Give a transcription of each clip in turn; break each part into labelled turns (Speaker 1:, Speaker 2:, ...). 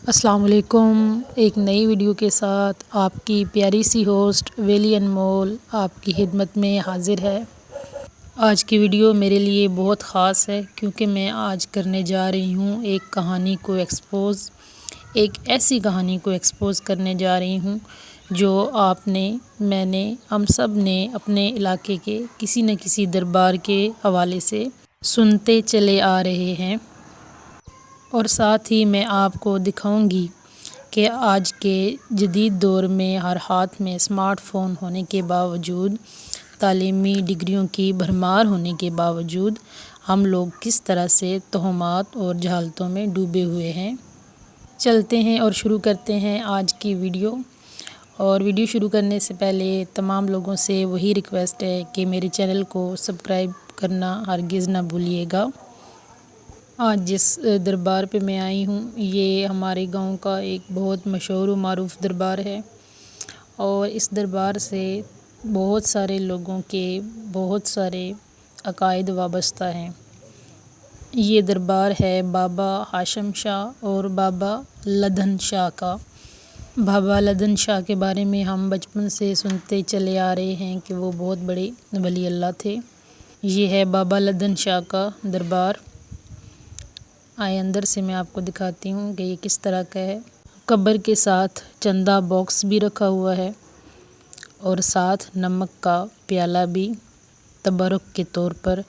Speaker 1: السلام علیکم۔ ایک نئی ویڈیو کے ساتھ آپ کی پیاری سی ہوسٹ ویلی انمول آپ کی خدمت میں حاضر ہے۔ آج کی ویڈیو میرے لیے بہت خاص ہے کیونکہ میں آج کرنے جا رہی ہوں ایک ایسی کہانی کو ایکسپوز کرنے جا رہی ہوں جو میں نے ہم سب نے اپنے علاقے کے کسی نہ کسی دربار کے حوالے سے سنتے چلے آ رہے ہیں، اور ساتھ ہی میں آپ کو دکھاؤں گی کہ آج کے جدید دور میں ہر ہاتھ میں اسمارٹ فون ہونے کے باوجود، تعلیمی ڈگریوں کی بھرمار ہونے کے باوجود ہم لوگ کس طرح سے توہمات اور جہالتوں میں ڈوبے ہوئے ہیں۔ چلتے ہیں اور شروع کرتے ہیں آج کی ویڈیو۔ اور ویڈیو شروع کرنے سے پہلے تمام لوگوں سے وہی ریکویسٹ ہے کہ میرے چینل کو سبسکرائب کرنا ہرگز نہ بھولیے گا۔ آج جس دربار پہ میں آئی ہوں یہ ہمارے گاؤں کا ایک بہت مشہور و معروف دربار ہے، اور اس دربار سے بہت سارے لوگوں کے بہت سارے عقائد وابستہ ہیں۔ یہ دربار ہے بابا ہاشم شاہ اور بابا لدھن شاہ کا۔ بابا لدھن شاہ کے بارے میں ہم بچپن سے سنتے چلے آ رہے ہیں کہ وہ بہت بڑے ولی اللہ تھے۔ یہ ہے بابا لدھن شاہ کا دربار۔ آئے اندر سے میں آپ کو دکھاتی ہوں کہ یہ کس طرح کا ہے۔ قبر کے ساتھ چندہ باکس بھی رکھا ہوا ہے، اور ساتھ نمک کا پیالہ بھی تبرک کے طور پر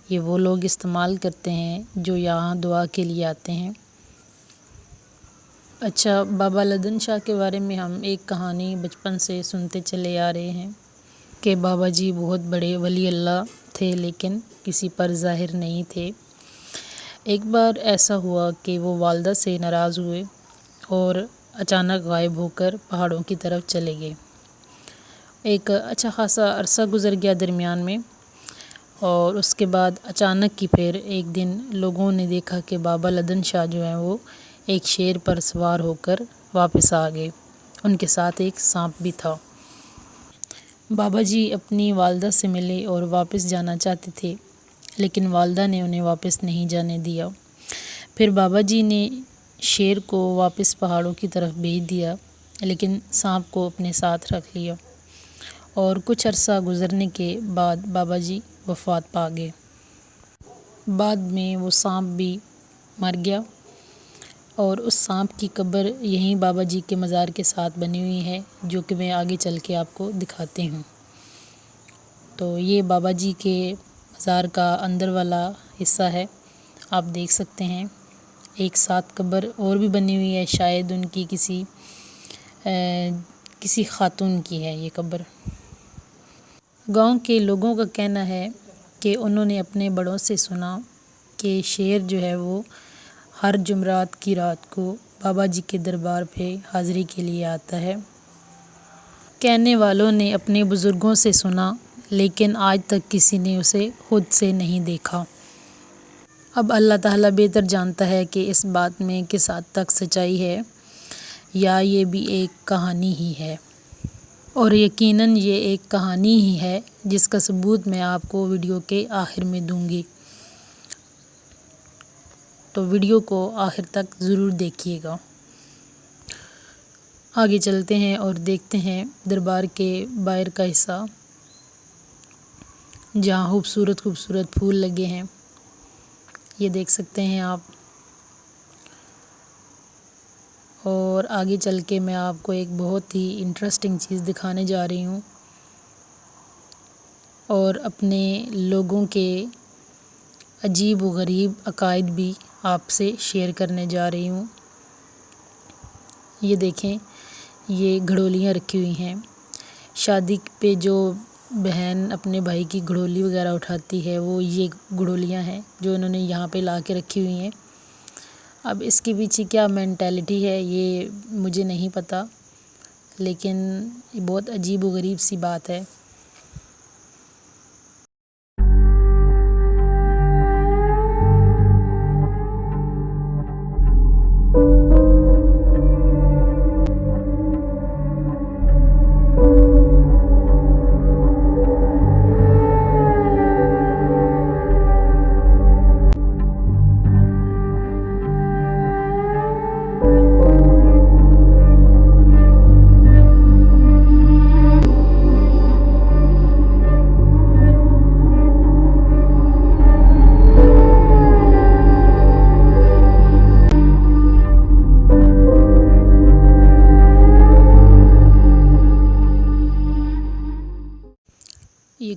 Speaker 1: یہ وہ لوگ استعمال کرتے ہیں جو یہاں دعا کے لیے آتے ہیں۔ اچھا، بابا لدھن شاہ کے بارے میں ہم ایک کہانی بچپن سے سنتے چلے آ رہے ہیں کہ بابا جی بہت بڑے ولی اللہ تھے لیکن کسی پر ظاہر نہیں تھے۔ ایک بار ایسا ہوا کہ وہ والدہ سے ناراض ہوئے اور اچانک غائب ہو کر پہاڑوں کی طرف چلے گئے۔ ایک اچھا خاصا عرصہ گزر گیا درمیان میں، اور اس کے بعد اچانک کی پھر ایک دن لوگوں نے دیکھا کہ بابا لدھن شاہ جو ہیں وہ ایک شیر پر سوار ہو کر واپس آ گئے۔ ان کے ساتھ ایک سانپ بھی تھا۔ بابا جی اپنی والدہ سے ملے اور واپس جانا چاہتے تھے، لیکن والدہ نے انہیں واپس نہیں جانے دیا۔ پھر بابا جی نے شیر کو واپس پہاڑوں کی طرف بھیج دیا، لیکن سانپ کو اپنے ساتھ رکھ لیا، اور کچھ عرصہ گزرنے کے بعد بابا جی وفات پا گئے۔ بعد میں وہ سانپ بھی مر گیا، اور اس سانپ کی قبر یہیں بابا جی کے مزار کے ساتھ بنی ہوئی ہے، جو کہ میں آگے چل کے آپ کو دکھاتی ہوں۔ تو یہ بابا جی کے مزار کا اندر والا حصہ ہے، آپ دیکھ سکتے ہیں۔ ایک ساتھ قبر اور بھی بنی ہوئی ہے، شاید ان کی کسی خاتون کی ہے یہ قبر۔ گاؤں کے لوگوں کا کہنا ہے کہ انہوں نے اپنے بڑوں سے سنا کہ شیر جو ہے وہ ہر جمعرات کی رات کو بابا جی کے دربار پہ حاضری کے لیے آتا ہے۔ کہنے والوں نے اپنے بزرگوں سے سنا، لیکن آج تک کسی نے اسے خود سے نہیں دیکھا۔ اب اللہ تعالیٰ بہتر جانتا ہے کہ اس بات میں کس حد تک سچائی ہے، یا یہ بھی ایک کہانی ہی ہے، اور یقیناً یہ ایک کہانی ہی ہے جس کا ثبوت میں آپ کو ویڈیو کے آخر میں دوں گی۔ تو ویڈیو کو آخر تک ضرور دیکھیے گا۔ آگے چلتے ہیں اور دیکھتے ہیں دربار کے باہر کا حصہ، جہاں خوبصورت خوبصورت پھول لگے ہیں، یہ دیکھ سکتے ہیں آپ۔ اور آگے چل کے میں آپ کو ایک بہت ہی انٹرسٹنگ چیز دکھانے جا رہی ہوں، اور اپنے لوگوں کے عجیب و غریب عقائد بھی آپ سے شیئر کرنے جا رہی ہوں۔ یہ دیکھیں، یہ گھڑولیاں رکھی ہوئی ہیں۔ شادی پہ جو بہن اپنے بھائی کی گھڑولی وغیرہ اٹھاتی ہے، وہ یہ گھڑولیاں ہیں جو انہوں نے یہاں پہ لا کے رکھی ہوئی ہیں۔ اب اس کے پیچھے کیا مینٹیلٹی ہے یہ مجھے نہیں پتہ، لیکن یہ بہت عجیب و غریب سی بات ہے۔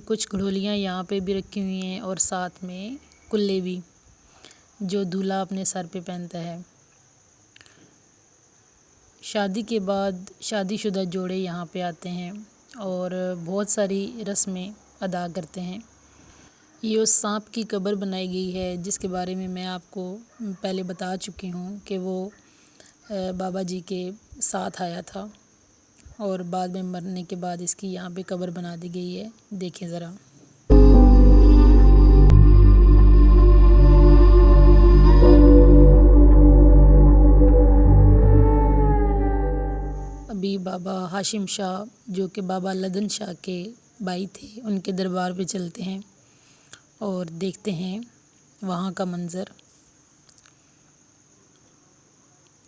Speaker 1: کچھ گھڑولیاں یہاں پہ بھی رکھی ہوئی ہیں اور ساتھ میں کلے بھی جو دولہا اپنے سر پہ پہنتا ہے۔ شادی کے بعد شادی شدہ جوڑے یہاں پہ آتے ہیں اور بہت ساری رسمیں ادا کرتے ہیں۔ یہ اس سانپ کی قبر بنائی گئی ہے جس کے بارے میں آپ کو پہلے بتا چکی ہوں کہ وہ بابا جی کے ساتھ آیا تھا اور بعد میں مرنے کے بعد اس کی یہاں پہ قبر بنا دی گئی ہے، دیکھیں ذرا۔ ابھی بابا ہاشم شاہ جو کہ بابا لدن شاہ کے بھائی تھے ان کے دربار پہ چلتے ہیں اور دیکھتے ہیں وہاں کا منظر۔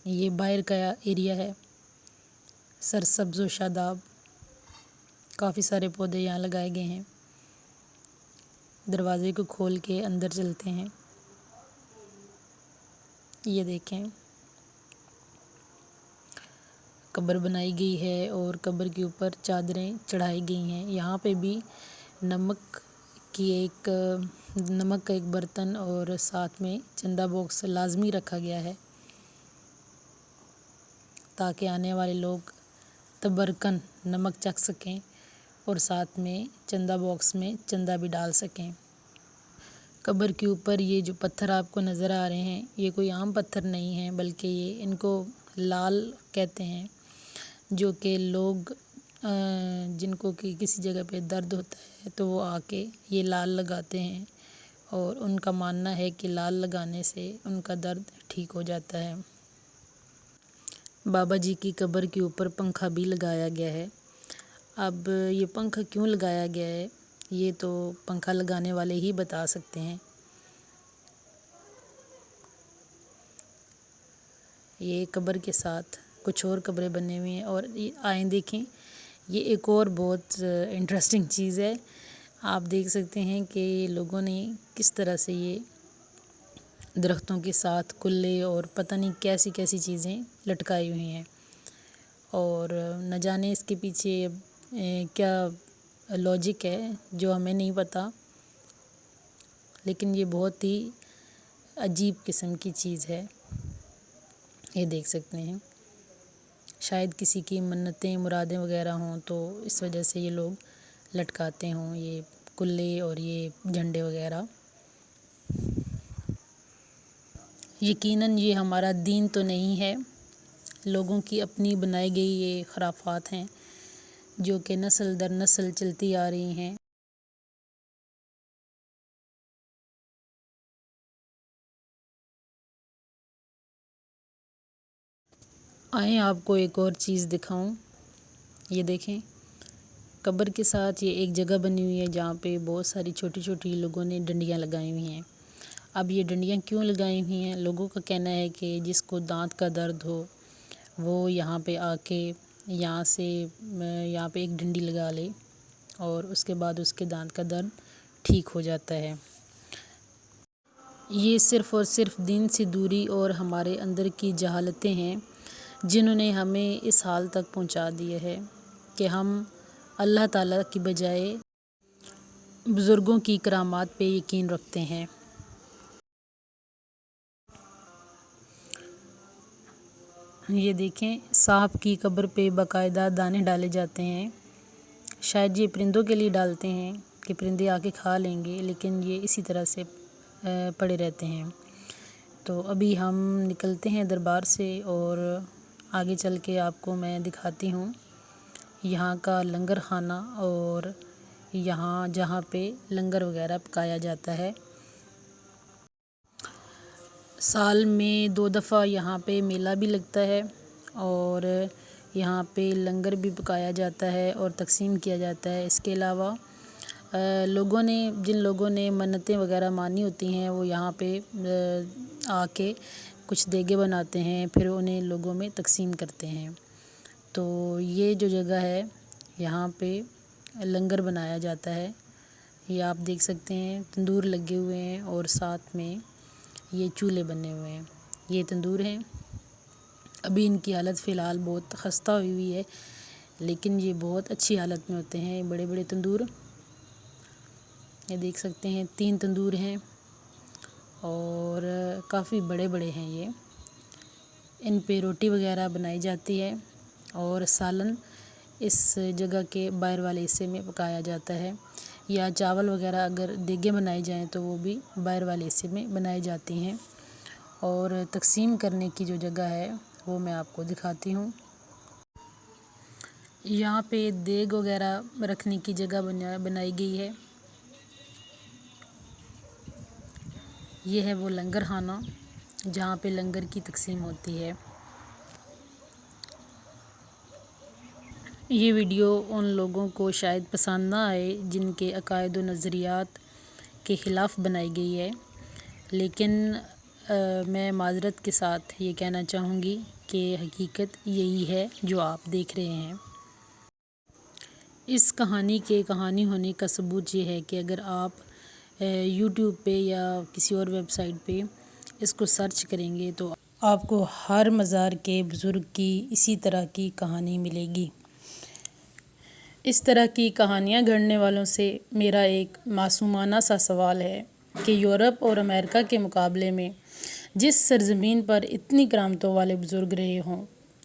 Speaker 1: یہ باہر کا ایریا ہے، سرسبز و شاداب، کافی سارے پودے یہاں لگائے گئے ہیں۔ دروازے کو کھول کے اندر چلتے ہیں، یہ دیکھیں قبر بنائی گئی ہے اور قبر کے اوپر چادریں چڑھائی گئی ہیں۔ یہاں پہ بھی نمک کا ایک برتن اور ساتھ میں چندہ باکس لازمی رکھا گیا ہے تاکہ آنے والے لوگ تبرکن نمک چکھ سکیں اور ساتھ میں چندہ باکس میں چندہ بھی ڈال سکیں۔ قبر کے اوپر یہ جو پتھر آپ کو نظر آ رہے ہیں یہ کوئی عام پتھر نہیں ہیں بلکہ یہ ان کو لال کہتے ہیں، جو کہ لوگ جن کو کہ کسی جگہ پہ درد ہوتا ہے تو وہ آ کے یہ لال لگاتے ہیں اور ان کا ماننا ہے کہ لال لگانے سے ان کا درد ٹھیک ہو جاتا ہے۔ بابا جی کی قبر کے اوپر پنکھا بھی لگایا گیا ہے۔ اب یہ پنکھا کیوں لگایا گیا ہے یہ تو پنکھا لگانے والے ہی بتا سکتے ہیں۔ یہ قبر کے ساتھ کچھ اور قبریں بنے ہوئی ہیں اور آئیں دیکھیں، یہ ایک اور بہت انٹرسٹنگ چیز ہے۔ آپ دیکھ سکتے ہیں کہ لوگوں نے کس طرح سے یہ درختوں کے ساتھ کلے اور پتہ نہیں کیسی کیسی چیزیں لٹکائی ہوئی ہیں اور نہ جانے اس کے پیچھے کیا لاجک ہے جو ہمیں نہیں پتہ، لیکن یہ بہت ہی عجیب قسم کی چیز ہے۔ یہ دیکھ سکتے ہیں، شاید کسی کی منتیں مرادیں وغیرہ ہوں تو اس وجہ سے یہ لوگ لٹکاتے ہوں یہ کلے اور یہ جھنڈے وغیرہ۔ یقیناً یہ ہمارا دین تو نہیں ہے، لوگوں کی اپنی بنائی گئی یہ خرافات ہیں جو کہ نسل در نسل چلتی آ رہی ہیں۔ آئیں آپ کو ایک اور چیز دکھاؤں، یہ دیکھیں قبر کے ساتھ یہ ایک جگہ بنی ہوئی ہے جہاں پہ بہت ساری چھوٹی چھوٹی لوگوں نے ڈنڈیاں لگائی ہوئی ہیں۔ اب یہ ڈنڈیاں کیوں لگائی ہوئی ہیں؟ لوگوں کا کہنا ہے کہ جس کو دانت کا درد ہو وہ یہاں پہ آ کے یہاں پہ ایک ڈنڈی لگا لے اور اس کے بعد اس کے دانت کا درد ٹھیک ہو جاتا ہے۔ یہ صرف اور صرف دین سے دوری اور ہمارے اندر کی جہالتیں ہیں جنہوں نے ہمیں اس حال تک پہنچا دیا ہے کہ ہم اللہ تعالیٰ کی بجائے بزرگوں کی کرامات پہ یقین رکھتے ہیں۔ یہ دیکھیں سانپ کی قبر پہ باقاعدہ دانے ڈالے جاتے ہیں، شاید یہ پرندوں کے لیے ڈالتے ہیں کہ پرندے آ کے کھا لیں گے، لیکن یہ اسی طرح سے پڑے رہتے ہیں۔ تو ابھی ہم نکلتے ہیں دربار سے اور آگے چل کے آپ کو میں دکھاتی ہوں یہاں کا لنگر خانہ اور یہاں جہاں پہ لنگر وغیرہ پکایا جاتا ہے۔ سال میں 2 دفعہ یہاں پہ میلہ بھی لگتا ہے اور یہاں پہ لنگر بھی پکایا جاتا ہے اور تقسیم کیا جاتا ہے۔ اس کے علاوہ جن لوگوں نے منتیں وغیرہ مانی ہوتی ہیں وہ یہاں پہ آ کے کچھ دیگیں بناتے ہیں، پھر انہیں لوگوں میں تقسیم کرتے ہیں۔ تو یہ جو جگہ ہے یہاں پہ لنگر بنایا جاتا ہے، یہ آپ دیکھ سکتے ہیں تندور لگے ہوئے ہیں اور ساتھ میں یہ چولہے بنے ہوئے ہیں، یہ تندور ہیں۔ ابھی ان کی حالت فی الحال بہت خستہ ہوئی ہے لیکن یہ بہت اچھی حالت میں ہوتے ہیں بڑے بڑے تندور۔ یہ دیکھ سکتے ہیں 3 تندور ہیں اور کافی بڑے بڑے ہیں یہ. ان پہ روٹی وغیرہ بنائی جاتی ہے اور سالن اس جگہ کے باہر والے حصے میں پکایا جاتا ہے، یا چاول وغیرہ اگر دیگیں بنائی جائیں تو وہ بھی باہر والے حصے میں بنائی جاتی ہیں. اور تقسیم کرنے کی جو جگہ ہے وہ میں آپ کو دکھاتی ہوں. یہاں پہ دیگ وغیرہ رکھنے کی جگہ بنائی گئی ہے. یہ ہے وہ لنگر خانہ جہاں پہ لنگر کی تقسیم ہوتی ہے. یہ ویڈیو ان لوگوں کو شاید پسند نہ آئے جن کے عقائد و نظریات کے خلاف بنائی گئی ہے، لیکن میں معذرت کے ساتھ یہ کہنا چاہوں گی کہ حقیقت یہی ہے جو آپ دیکھ رہے ہیں. اس کہانی کے کہانی ہونے کا ثبوت یہ ہے کہ اگر آپ یوٹیوب پہ یا کسی اور ویب سائٹ پہ اس کو سرچ کریں گے تو آپ کو ہر مزار کے بزرگ کی اسی طرح کی کہانی ملے گی. اس طرح کی کہانیاں گھڑنے والوں سے میرا ایک معصومانہ سا سوال ہے کہ یورپ اور امریکہ کے مقابلے میں جس سرزمین پر اتنی کرامتوں والے بزرگ رہے ہوں،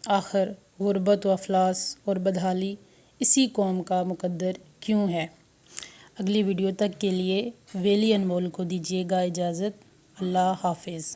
Speaker 1: آخر غربت و افلاس اور بدحالی اسی قوم کا مقدر کیوں ہے؟ اگلی ویڈیو تک کے لیے ویلی انمول کو دیجیے گا اجازت. اللہ حافظ.